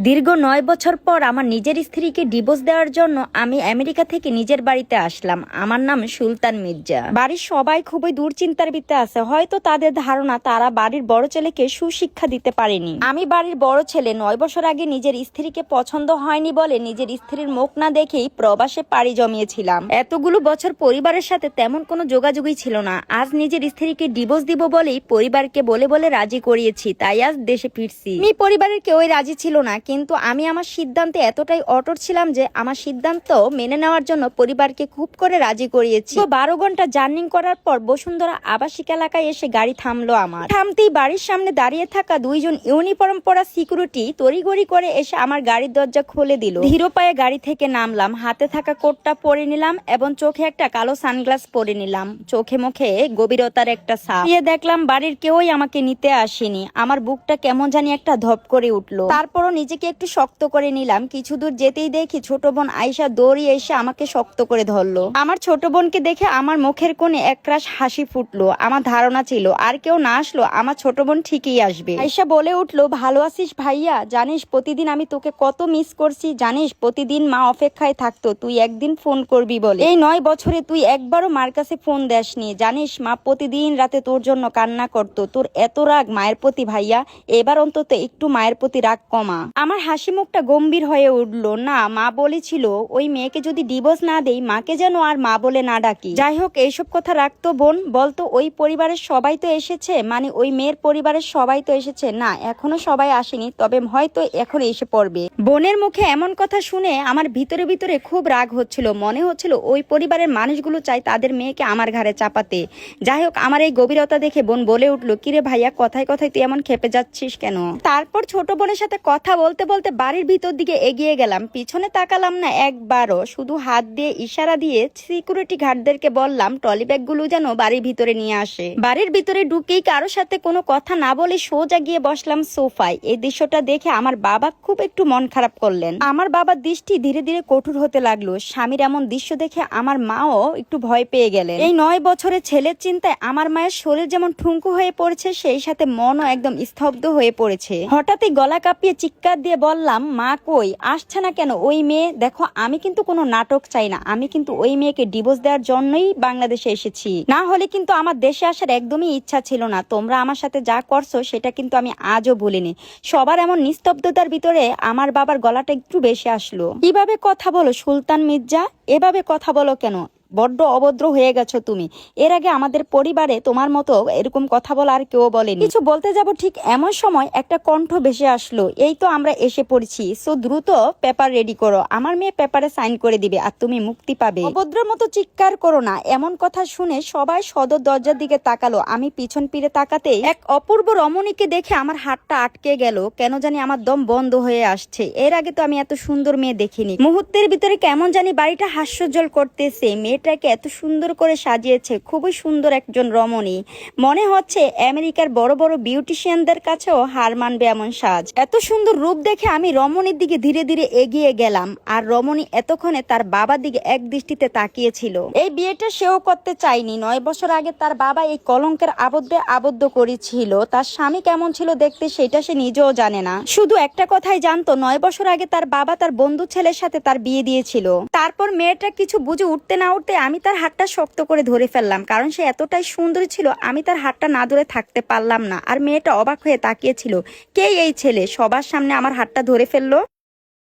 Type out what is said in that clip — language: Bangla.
দীর্ঘ ৯ বছর পর আমার নিজের স্ত্রীকে ডিভোর্স দেওয়ার জন্য আমি আমেরিকা থেকে নিজের বাড়িতে আসলাম। আমার নাম সুলতান মির্জা। বাড়ির সবাই খুবই দুশ্চিন্তার ভিতরে আছে। হয়তো তাদের ধারণা তারা বাড়ির বড় ছেলেকে সুশিক্ষা দিতে পারেনি। আমি বাড়ির বড় ছেলে, ৯ বছর আগে নিজের স্ত্রীকে পছন্দ হয়নি বলে নিজের স্ত্রীর মুখ না দেখেই প্রবাসে পাড়ি জমিয়েছিলাম। এতগুলো বছর পরিবারের সাথে তেমন কোনো যোগাযোগই ছিল না। আজ নিজের স্ত্রীকে ডিভোর্স দিব বলেই পরিবারকে বলে বলে রাজি করিয়েছি, তাই আজ দেশে ফিরছি। পরিবারের কেউই রাজি ছিল না, কিন্তু আমি আমার সিদ্ধান্তে এতটাই অটল ছিলাম যে আমার সিদ্ধান্ত মেনে নেওয়ার জন্য পরিবারকে খুব করে রাজি করিয়েছি। 12 ঘন্টা জার্নি করার পর বসুন্ধরা আবাসিক এলাকায় এসে গাড়ি থামলো। আমার থামতেই বাড়ির সামনে দাঁড়িয়ে থাকা দুইজন ইউনিফর্ম পরা সিকিউরিটি তড়িঘড়ি করে এসে আমার গাড়ির দরজা খুলে দিল। ধীর পায়ে গাড়ি থেকে নামলাম, হাতে থাকা কোটটা পরে নিলাম এবং চোখে একটা কালো সানগ্লাস পরে নিলাম। চোখে মুখে গভীরতার একটা ছাপ দিয়ে দেখলাম বাড়ির কেউই আমাকে নিতে আসেনি। আমার বুকটা কেমন জানি একটা ধপ করে উঠলো। তারপরও নিজেকে একটু শক্ত করে নিলাম। কিছু দূর যেতেই দেখি ছোট বোন আয়েশা দৌড়িয়ে এসে আমাকে শক্ত করে ধরলো। আমার ছোট বোনকে দেখে আমার মুখের কোণে একরাশ হাসি ফুটলো। আমার ধারণা ছিল আর কেউ না আসলো আমার ছোট বোন ঠিকই আসবে। আয়েশা বলে উঠলো, ভালো আছিস ভাইয়া? জানিস প্রতিদিন আমি তোকে কত মিস করছি। জানিস প্রতিদিন মা অপেক্ষায় থাকতো তুই একদিন ফোন করবি বলে। এই 9 বছরে তুই একবারও মার কাছে ফোন দেসনি। জানিস মা প্রতিদিন রাতে তোর জন্য কান্না করতো। তোর এত রাগ মায়ের প্রতি ভাইয়া, এবার অন্তত একটু মায়ের প্রতি রাগ কমা। আমার হাসি মুখটা গম্ভীর হয়ে উঠলো। না, মা বলেছিল ওই মেয়েকে যদি ডিভোর্স না দেই মাকে যেন আর মা বলে না ডাকি। যাই হোক, এইসব কথা রাখতো বোন। বলতো ওই পরিবারের সবাই তো এসেছে, মানে ওই মেয়ের পরিবারের সবাই তো এসেছে। না, এখনো সবাই আসেনি, তবে হয়তো এখন এসে পড়বে। বোনের মুখে এমন কথা শুনে আমার ভিতরে ভিতরে খুব রাগ হচ্ছিল। মনে হচ্ছিল ওই পরিবারের মানুষগুলো চাই তাদের মেয়েকে আমার ঘাড়ে চাপাতে। যাই হোক, আমার এই গভীরতা দেখে বোন বলে উঠলো, কিরে ভাইয়া কথায় কথায় তুই এমন খেপে যাচ্ছিস কেন? তারপর ছোট বোনের সাথে কথা বলতে বলতে বাড়ির ভিতর দিকে এগিয়ে গেলাম। পিছনে তাকালাম না একবারও, শুধু হাত দিয়ে ইশারা দিয়ে সিকিউরিটি গার্ডদেরকে বললাম ট্রলি ব্যাগগুলো যেন বাড়ির ভিতরে নিয়ে আসে। বাড়ির ভিতরে ঢুকেই কারোর সাথে কোনো কথা না বলে সোজা গিয়ে বসলাম সোফায়। এই দৃশ্যটা দেখে আমার বাবা খুব একটু মন খারাপ করলেন। আমার বাবার দৃষ্টি ধীরে ধীরে কঠোর হতে লাগলো। স্বামীর এমন দৃশ্য দেখে আমার মাও একটু ভয় পেয়ে গেলেন। এই 9 বছরের ছেলের চিন্তায় আমার মায়ের শরীর যেমন ঠুনকু হয়ে পড়েছে, সেই সাথে মনও একদম স্তব্ধ হয়ে পড়েছে। হঠাৎই গলা কাঁপিয়ে চিৎকার দিয়ে বললাম, মা কই আসছে না কেন ওই মেয়ে? দেখো, আমি কিন্তু কোনো নাটক চাই না। আমি কিন্তু ওই মেয়েকে ডিভোর্স দেওয়ার জন্যই বাংলাদেশে এসেছি। না হলে কিন্তু আমার দেশে আসার একদমই ইচ্ছা ছিল না। তোমরা আমার সাথে যা করছো সেটা কিন্তু আমি আজও ভুলিনি। সবার এমন নিস্তব্ধতার ভিতরে আমার বাবার গলাটা একটু বেশি আসলো। কিভাবে কথা বলো সুলতান মির্জা? এভাবে কথা বলো কেন? বড্ড অভদ্র হয়ে গেছো তুমি। এর আগে আমাদের পরিবারে তোমার মতো এরকম কথা বলা আর কেউ বলেনি। কিছু বলতে যাব ঠিক এমন সময় একটা কণ্ঠ ভেসে আসলো, এই তো আমরা এসে পড়েছি, সো দ্রুত পেপার রেডি করো। আমার মেয়ে পেপারে সাইন করে দিবে আর তুমি মুক্তি পাবে। অভদ্রের মতো চিৎকার করো না। এমন কথা শুনে সবাই সদর দরজার দিকে তাকালো। আমি পিছন ফিরে তাকাতেই এক অপূর্ব রমণীকে দেখে আমার হাতটা আটকে গেল। কেন জানি আমার দম বন্ধ হয়ে আসছে। এর আগে তো আমি এত সুন্দর মেয়ে দেখিনি। মুহূর্তের ভিতরে কেমন জানি বাড়িটা হাস্যোজ্জ্বল করতেছে। মেয়েটাকে এত সুন্দর করে সাজিয়েছে, খুবই সুন্দর একজন রমণী। মনে হচ্ছে আমেরিকার বড় বড় বিউটিশিয়ানদের কাছেও হার মানবে এমন সাজ। এত সুন্দর রূপ দেখে আমি রমণীর দিকে ধীরে ধীরে এগিয়ে গেলাম। আর রমণী এতক্ষণে তার বাবার দিকে এক দৃষ্টিতে তাকিয়েছিল। এই বিয়েটা সেও করতে চায়নি। 9 বছর আগে তার বাবা এই কলঙ্কের আবদ্ধে আবদ্ধ করেছিল। তার স্বামী কেমন ছিল দেখতে সেটা সে নিজেও জানে না। শুধু একটা কথাই জানতো, 9 বছর আগে তার বাবা তার বন্ধু ছেলের সাথে তার বিয়ে দিয়েছিল। তারপর মেয়েটা কিছু বুঝে উঠতে না উঠতে আমি তার হাতটা শক্ত করে ধরে ফেললাম, কারণ সে এতটাই সুন্দর ছিল। আমি তার হাতটা না ধরে থাকতে পারলাম না। আর মেয়েটা অবাক হয়ে তাকিয়েছিল, কে এই ছেলে সবার সামনে আমার হাতটা ধরে ফেললো।